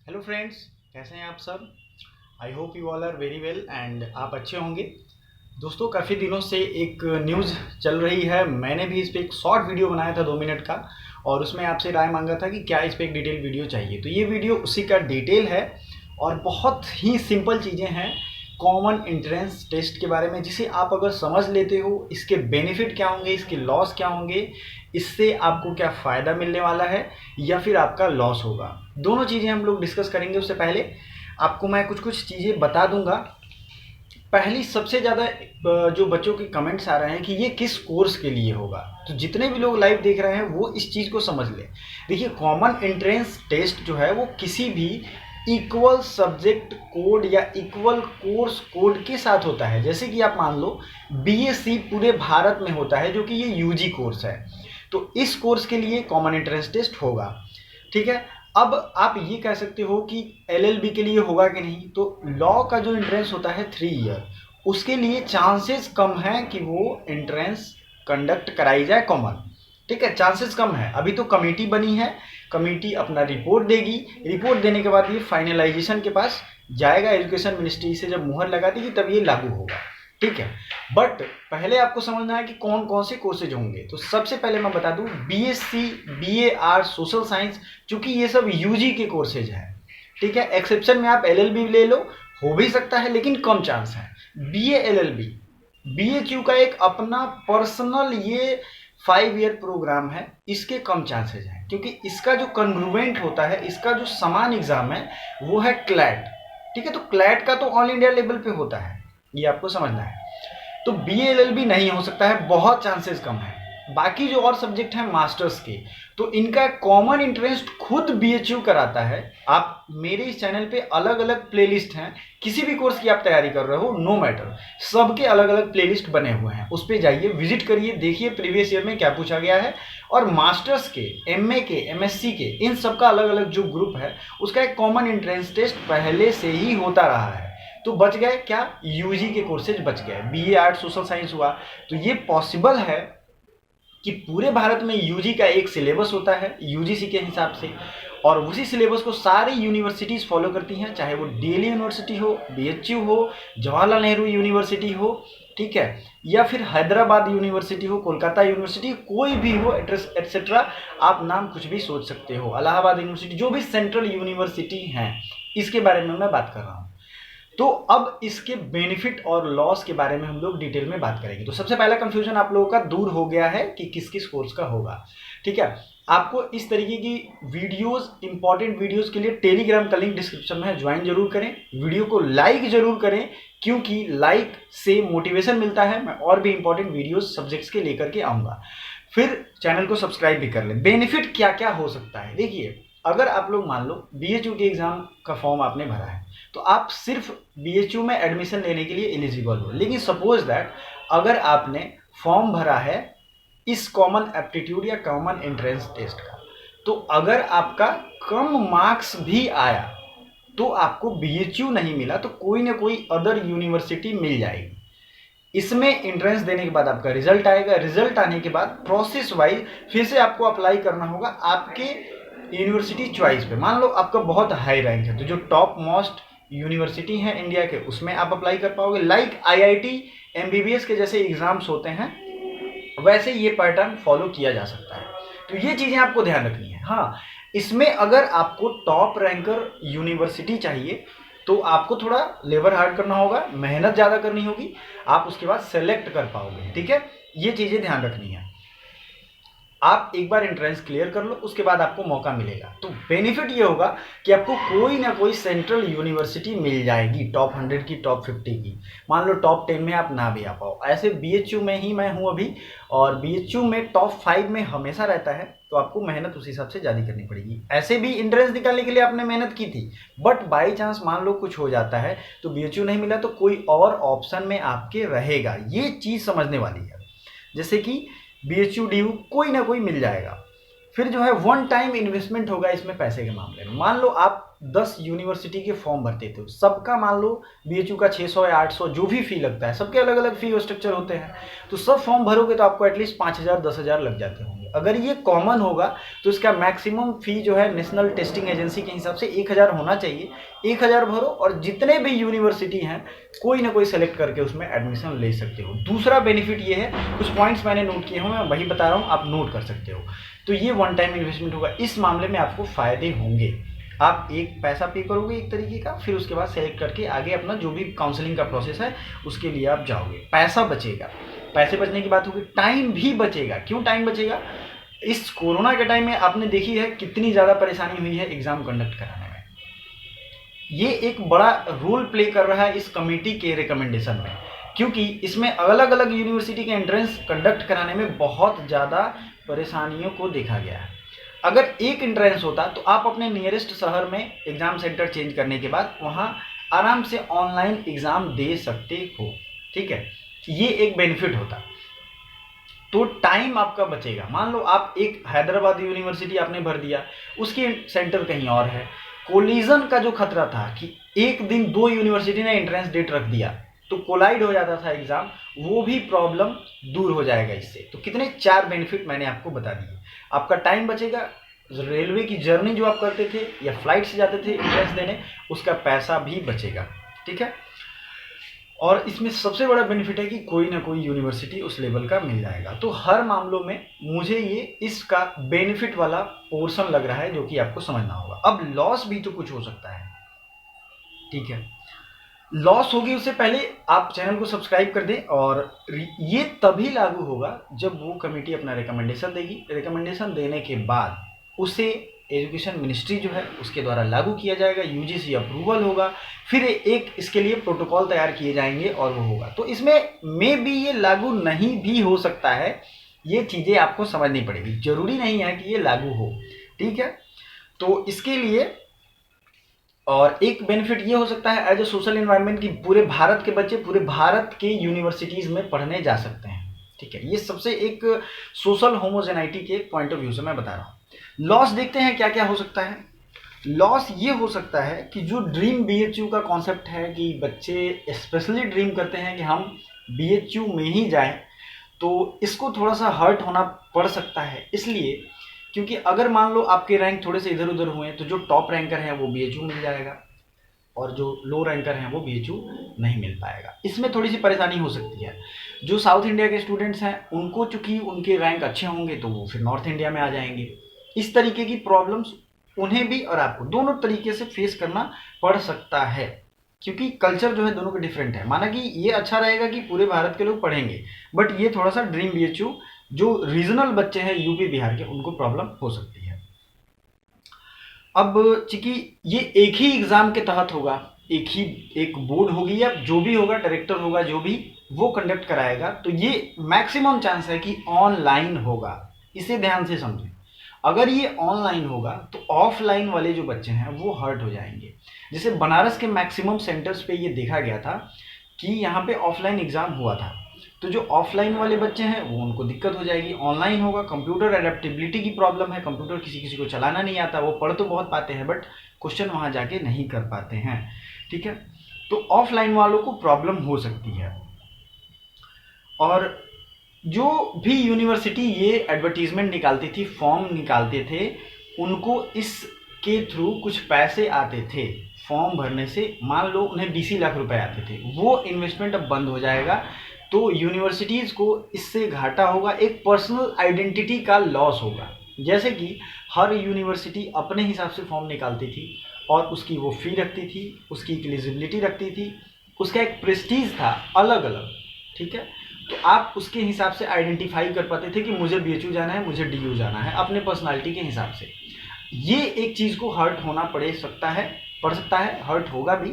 Hello friends, कैसे हैं आप सब। I hope you all are very well and आप अच्छे होंगे। दोस्तों, काफ़ी दिनों से एक न्यूज़ चल रही है। मैंने भी इस पर एक शॉर्ट वीडियो बनाया था 2 मिनट का, और उसमें आपसे राय मांगा था कि क्या इस पर एक डिटेल वीडियो चाहिए। तो ये वीडियो उसी का डिटेल है और बहुत ही सिंपल चीज़ें हैं कॉमन एंट्रेंस टेस्ट के बारे में, जिसे आप अगर समझ लेते हो इसके बेनिफिट क्या होंगे, इसके लॉस क्या होंगे, इससे आपको क्या फ़ायदा मिलने वाला है या फिर आपका लॉस होगा, दोनों चीज़ें हम लोग डिस्कस करेंगे। उससे पहले आपको मैं कुछ कुछ चीज़ें बता दूंगा। पहली सबसे ज़्यादा जो बच्चों के कमेंट्स आ रहे हैं कि ये किस कोर्स के लिए होगा, तो जितने भी लोग लाइव देख रहे हैं वो इस चीज़ को समझ लें। देखिए, कॉमन एंट्रेंस टेस्ट जो है वो किसी भी इक्वल सब्जेक्ट कोड या इक्वल कोर्स कोड के साथ होता है। जैसे कि आप मान लो बीएससी पूरे भारत में होता है, जो कि ये यूजी कोर्स है, तो इस कोर्स के लिए कॉमन एंट्रेंस टेस्ट होगा। ठीक है। अब आप ये कह सकते हो कि एलएलबी के लिए होगा कि नहीं, तो लॉ का जो एंट्रेंस होता है 3 ईयर, उसके लिए चांसेस कम है कि वो एंट्रेंस कंडक्ट कराई जाए कॉमन। ठीक है, चांसेस कम है। अभी तो कमेटी बनी है, कमेटी अपना रिपोर्ट देगी, रिपोर्ट देने के बाद ये फाइनलाइजेशन के पास जाएगा, एजुकेशन मिनिस्ट्री से जब मुहर लगा देगी तब ये लागू होगा। ठीक है, बट पहले आपको समझना है कि कौन कौन से कोर्सेज होंगे। तो सबसे पहले मैं बता दूं, BSc, BA arts, social science, चूंकि ये सब यूजी के कोर्सेज हैं। ठीक है, एक्सेप्शन में आप एलएलबी ले लो, हो भी सकता है लेकिन कम चांस है। बीए एलएलबी, बीएचयू का एक अपना पर्सनल ये 5 ईयर प्रोग्राम है, इसके कम चांसेज हैं क्योंकि इसका जो कंग्रुवेंट होता है, इसका जो समान एग्जाम है वो है क्लैट। ठीक है, तो क्लैट का तो ऑल इंडिया लेवल पे होता है, ये आपको समझना है। तो बीएलएलबी नहीं हो सकता है, बहुत चांसेस कम है। बाकी जो और सब्जेक्ट हैं मास्टर्स के, तो इनका कॉमन इंटरेस्ट खुद बीएचयू कराता है। आप मेरे इस चैनल पे अलग अलग प्लेलिस्ट हैं, किसी भी कोर्स की आप तैयारी कर रहे हो, नो मैटर, सबके अलग अलग प्लेलिस्ट बने हुए हैं। उस पर जाइए, विजिट करिए, देखिए प्रीवियस ईयर में क्या पूछा गया है। और मास्टर्स के, एमए के, एमएससी के, इन सबका अलग अलग जो ग्रुप है उसका एक कॉमन एंट्रेंस टेस्ट पहले से ही होता रहा है। तो बच गए क्या, यूजी के कोर्सेज बच गए। बीए आर्ट, सोशल साइंस हुआ, तो ये पॉसिबल है कि पूरे भारत में यूजी का एक सिलेबस होता है यूजीसी के हिसाब से, और उसी सिलेबस को सारी यूनिवर्सिटीज़ फॉलो करती हैं, चाहे वो दिल्ली यूनिवर्सिटी हो, बीएचयू हो, जवाहरलाल नेहरू यूनिवर्सिटी हो, ठीक है, या फिर हैदराबाद यूनिवर्सिटी हो, कोलकाता यूनिवर्सिटी, कोई भी हो, एटसेट्रा, आप नाम कुछ भी सोच सकते हो, इलाहाबाद यूनिवर्सिटी, जो भी सेंट्रल यूनिवर्सिटी हैं, इसके बारे में मैं बात कर रहा हूँ। तो अब इसके बेनिफिट और लॉस के बारे में हम लोग डिटेल में बात करेंगे। तो सबसे पहला कंफ्यूजन आप लोगों का दूर हो गया है कि किस किस कोर्स का होगा। ठीक है, आपको इस तरीके की वीडियोस, इंपॉर्टेंट वीडियोस के लिए टेलीग्राम का लिंक डिस्क्रिप्शन में है, ज्वाइन जरूर करें, वीडियो को लाइक जरूर करें, क्योंकि लाइक से मोटिवेशन मिलता है, मैं और भी इंपॉर्टेंट वीडियोस सब्जेक्ट्स के लेकर के आऊँगा। फिर चैनल को सब्सक्राइब भी कर लें। बेनिफिट क्या क्या हो सकता है, देखिए, अगर आप लोग मान लो बीएचयू के एग्ज़ाम का फॉर्म आपने भरा है, तो आप सिर्फ बीएचयू में एडमिशन लेने के लिए एलिजिबल हो। लेकिन सपोज दैट अगर आपने फॉर्म भरा है इस कॉमन एप्टीट्यूड या कॉमन एंट्रेंस टेस्ट का, तो अगर आपका कम मार्क्स भी आया तो आपको बीएचयू नहीं मिला तो कोई ना कोई अदर यूनिवर्सिटी मिल जाएगी। इसमें एंट्रेंस देने के बाद आपका रिजल्ट आएगा, रिजल्ट आने के बाद प्रोसेस वाइज फिर से आपको अप्लाई करना होगा आपके यूनिवर्सिटी चॉइस पे। मान लो आपका बहुत हाई रैंक है, तो जो टॉप मोस्ट यूनिवर्सिटी है इंडिया के, उसमें आप अप्लाई कर पाओगे। लाइक आईआईटी, एमबीबीएस के जैसे एग्जाम्स होते हैं, वैसे ये पैटर्न फॉलो किया जा सकता है। तो ये चीज़ें आपको ध्यान रखनी है। हाँ, इसमें अगर आपको टॉप रैंकर यूनिवर्सिटी चाहिए तो आपको थोड़ा लेबर हार्ड करना होगा, मेहनत ज़्यादा करनी होगी, आप उसके बाद सेलेक्ट कर पाओगे। ठीक है, ये चीज़ें ध्यान रखनी है। आप एक बार एंट्रेंस क्लियर कर लो, उसके बाद आपको मौका मिलेगा। तो बेनिफिट ये होगा कि आपको कोई ना कोई सेंट्रल यूनिवर्सिटी मिल जाएगी, टॉप 100 की, टॉप 50 की। मान लो टॉप 10 में आप ना भी आ पाओ, ऐसे बीएचयू में ही मैं हूँ अभी, और बीएचयू में टॉप 5 में हमेशा रहता है, तो आपको मेहनत उस हिसाब से ज़्यादा करनी पड़ेगी। ऐसे भी एंट्रेंस निकालने के लिए आपने मेहनत की थी, बट बाई चांस मान लो कुछ हो जाता है तो बीएचयू नहीं मिला, तो कोई और ऑप्शन में आपके रहेगा। ये चीज़ समझने वाली है। जैसे कि बीएचयू डीयू कोई ना कोई मिल जाएगा। फिर जो है वन टाइम इन्वेस्टमेंट होगा इसमें पैसे के मामले में। मान लो आप 10 यूनिवर्सिटी के फॉर्म भरते थे, सबका मान लो बीएचयू का 600 या 800 जो भी फी लगता है, सबके अलग अलग फी और स्ट्रक्चर होते हैं, तो सब फॉर्म भरोगे तो आपको एटलीस्ट 5,000 10,000 लग जाते होंगे। अगर ये कॉमन होगा तो इसका मैक्सिमम फ़ी जो है नेशनल टेस्टिंग एजेंसी के हिसाब से 1000 होना चाहिए। 1000 भरो और जितने भी यूनिवर्सिटी हैं कोई ना कोई सेलेक्ट करके उसमें एडमिशन ले सकते हो। दूसरा बेनिफिट ये है, कुछ पॉइंट्स मैंने नोट किए हैं, मैं वही बता रहा हूँ, आप नोट कर सकते हो। तो ये वन टाइम इन्वेस्टमेंट होगा, इस मामले में आपको फ़ायदे होंगे। आप एक पैसा पे करोगे एक तरीके का, फिर उसके बाद सेलेक्ट करके आगे अपना जो भी काउंसलिंग का प्रोसेस है उसके लिए आप जाओगे। पैसा बचेगा, पैसे बचने की बात होगी, टाइम भी बचेगा। क्यों टाइम बचेगा? इस कोरोना के टाइम में आपने देखी है कितनी ज़्यादा परेशानी हुई है एग्ज़ाम कंडक्ट कराने में। ये एक बड़ा रोल प्ले कर रहा है इस कमेटी के रिकमेंडेशन में, क्योंकि इसमें अलग अलग यूनिवर्सिटी के एंट्रेंस कंडक्ट कराने में बहुत ज़्यादा परेशानियों को देखा गया है। अगर एक एंट्रेंस होता तो आप अपने नियरेस्ट शहर में एग्ज़ाम सेंटर चेंज करने के बाद वहाँ आराम से ऑनलाइन एग्ज़ाम दे सकते हो। ठीक है, ये एक बेनिफिट होता। तो टाइम आपका बचेगा। मान लो आप एक हैदराबाद यूनिवर्सिटी आपने भर दिया, उसकी सेंटर कहीं और है, कोलिजन का जो खतरा था कि एक दिन 2 यूनिवर्सिटी ने एंट्रेंस डेट रख दिया तो कोलाइड हो जाता था एग्ज़ाम, वो भी प्रॉब्लम दूर हो जाएगा इससे। तो कितने 4 बेनिफिट मैंने आपको बता दिए। आपका टाइम बचेगा, रेलवे की जर्नी जो आप करते थे या फ्लाइट से जाते थे एंट्रेंस देने, उसका पैसा भी बचेगा। ठीक है, और इसमें सबसे बड़ा बेनिफिट है कि कोई ना कोई यूनिवर्सिटी उस लेवल का मिल जाएगा। तो हर मामलों में मुझे ये इसका बेनिफिट वाला पोर्शन लग रहा है जो कि आपको समझना होगा। अब लॉस भी तो कुछ हो सकता है। ठीक है, लॉस होगी उससे पहले आप चैनल को सब्सक्राइब कर दें, और ये तभी लागू होगा जब वो कमेटी अपना रिकमेंडेशन देगी। रिकमेंडेशन देने के बाद उसे एजुकेशन मिनिस्ट्री जो है उसके द्वारा लागू किया जाएगा, यूजीसी अप्रूवल होगा, फिर एक इसके लिए प्रोटोकॉल तैयार किए जाएंगे और वो होगा। तो इसमें में भी ये लागू नहीं भी हो सकता है, ये चीज़ें आपको समझनी पड़ेगी। जरूरी नहीं है कि ये लागू हो। ठीक है, तो इसके लिए और एक बेनिफिट ये हो सकता है एज ए सोशल एनवायरनमेंट की पूरे भारत के बच्चे पूरे भारत के यूनिवर्सिटीज़ में पढ़ने जा सकते हैं। ठीक है, ये सबसे एक सोशल होमोजेनाइटी के पॉइंट ऑफ व्यू से मैं बता रहा हूँ। लॉस देखते हैं क्या क्या हो सकता है। लॉस ये हो सकता है कि जो ड्रीम बीएचयू का कॉन्सेप्ट है कि बच्चे स्पेशली ड्रीम करते हैं कि हम बीएचयू में ही जाएं, तो इसको थोड़ा सा हर्ट होना पड़ सकता है। इसलिए क्योंकि अगर मान लो आपके रैंक थोड़े से इधर उधर हुए तो जो टॉप रैंकर हैं वो बीएचयू मिल जाएगा और जो लो रैंकर हैं वो बीएचयू नहीं मिल पाएगा। इसमें थोड़ी सी परेशानी हो सकती है। जो साउथ इंडिया के स्टूडेंट्स हैं उनको चूंकि उनके रैंक अच्छे होंगे तो वो फिर नॉर्थ इंडिया में आ जाएंगे। इस तरीके की प्रॉब्लम्स उन्हें भी और आपको दोनों तरीके से फेस करना पड़ सकता है, क्योंकि कल्चर जो है दोनों के डिफरेंट है। माना कि ये अच्छा रहेगा कि पूरे भारत के लोग पढ़ेंगे, बट ये थोड़ा सा ड्रीम बीएचयू जो रीजनल बच्चे हैं यूपी बिहार के उनको प्रॉब्लम हो सकती है। अब चूंकि ये एक ही एग्जाम के तहत होगा, एक बोर्ड होगी या जो भी होगा, डायरेक्टर होगा जो भी, वो कंडक्ट कराएगा, तो ये मैक्सिमम चांस है कि ऑनलाइन होगा। इसे ध्यान से समझें। अगर ये ऑनलाइन होगा तो ऑफलाइन वाले जो बच्चे हैं वो हर्ट हो जाएंगे। जैसे बनारस के मैक्सिमम सेंटर्स पे ये देखा गया था कि यहाँ पे ऑफलाइन एग्जाम हुआ था, तो जो ऑफलाइन वाले बच्चे हैं वो उनको दिक्कत हो जाएगी। ऑनलाइन होगा, कंप्यूटर एडेप्टेबिलिटी की प्रॉब्लम है, कंप्यूटर किसी किसी को चलाना नहीं आता, वो पढ़ तो बहुत पाते हैं बट क्वेश्चन वहाँ जाके नहीं कर पाते हैं। ठीक है, तो ऑफलाइन वालों को प्रॉब्लम हो सकती है। और जो भी यूनिवर्सिटी ये एडवर्टीजमेंट निकालती थी, फॉर्म निकालते थे, उनको इसके थ्रू कुछ पैसे आते थे फॉर्म भरने से। मान लो उन्हें 20 लाख रुपए आते थे, वो इन्वेस्टमेंट अब बंद हो जाएगा। तो यूनिवर्सिटीज़ को इससे घाटा होगा, एक पर्सनल आइडेंटिटी का लॉस होगा। जैसे कि हर यूनिवर्सिटी अपने हिसाब से फॉर्म निकालती थी और उसकी वो फ़ी रखती थी, उसकी एलिजिबिलिटी रखती थी, उसका एक प्रेस्टीज था अलग अलग। ठीक है, तो आप उसके हिसाब से आइडेंटिफाई कर पाते थे कि मुझे बीएचयू जाना है, मुझे डीयू जाना है, अपने पर्सनालिटी के हिसाब से। ये एक चीज़ को हर्ट होना पड़ सकता है, हर्ट होगा भी,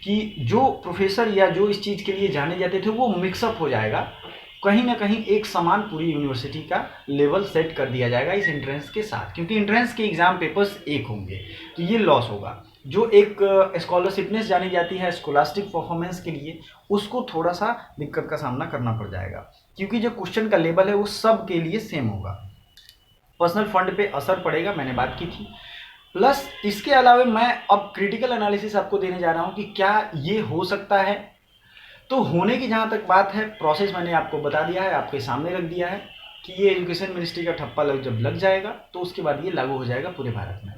कि जो प्रोफेसर या जो इस चीज़ के लिए जाने जाते थे वो मिक्सअप हो जाएगा। कहीं ना कहीं एक समान पूरी यूनिवर्सिटी का लेवल सेट कर दिया जाएगा इस एंट्रेंस के साथ, क्योंकि एंट्रेंस के एग्ज़ाम पेपर्स एक होंगे, तो ये लॉस होगा। जो एक स्कॉलरशिपनेस जानी जाती है स्कॉलास्टिक परफॉर्मेंस के लिए, उसको थोड़ा सा दिक्कत का सामना करना पड़ जाएगा, क्योंकि जो क्वेश्चन का लेवल है वो सब के लिए सेम होगा। पर्सनल फंड पे असर पड़ेगा, मैंने बात की थी। प्लस इसके अलावा मैं अब क्रिटिकल एनालिसिस आपको देने जा रहा हूँ कि क्या ये हो सकता है। तो होने की जहाँ तक बात है, प्रोसेस मैंने आपको बता दिया है, आपके सामने रख दिया है। कि ये एजुकेशन मिनिस्ट्री का ठप्पा जब लग जाएगा तो उसके बाद ये लागू हो जाएगा पूरे भारत में।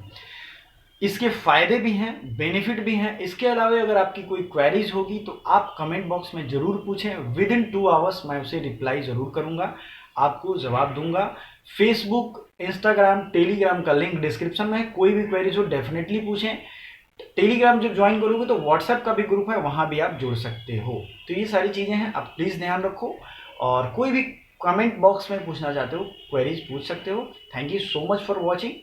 इसके फायदे भी हैं, बेनिफिट भी हैं। इसके अलावा अगर आपकी कोई क्वेरीज होगी तो आप कमेंट बॉक्स में ज़रूर पूछें। विद इन 2 आवर्स मैं उसे रिप्लाई ज़रूर करूंगा, आपको जवाब दूंगा। फेसबुक, इंस्टाग्राम, टेलीग्राम का लिंक डिस्क्रिप्शन में है। कोई भी क्वेरीज हो डेफिनेटली पूछें। टेलीग्राम जब ज्वाइन करोगे तो व्हाट्सएप का भी ग्रुप है, वहाँ भी आप जुड़ सकते हो। तो ये सारी चीज़ें हैं, आप प्लीज़ ध्यान रखो। और कोई भी कमेंट बॉक्स में पूछना चाहते हो, क्वेरीज पूछ सकते हो। Thank you so much for watching.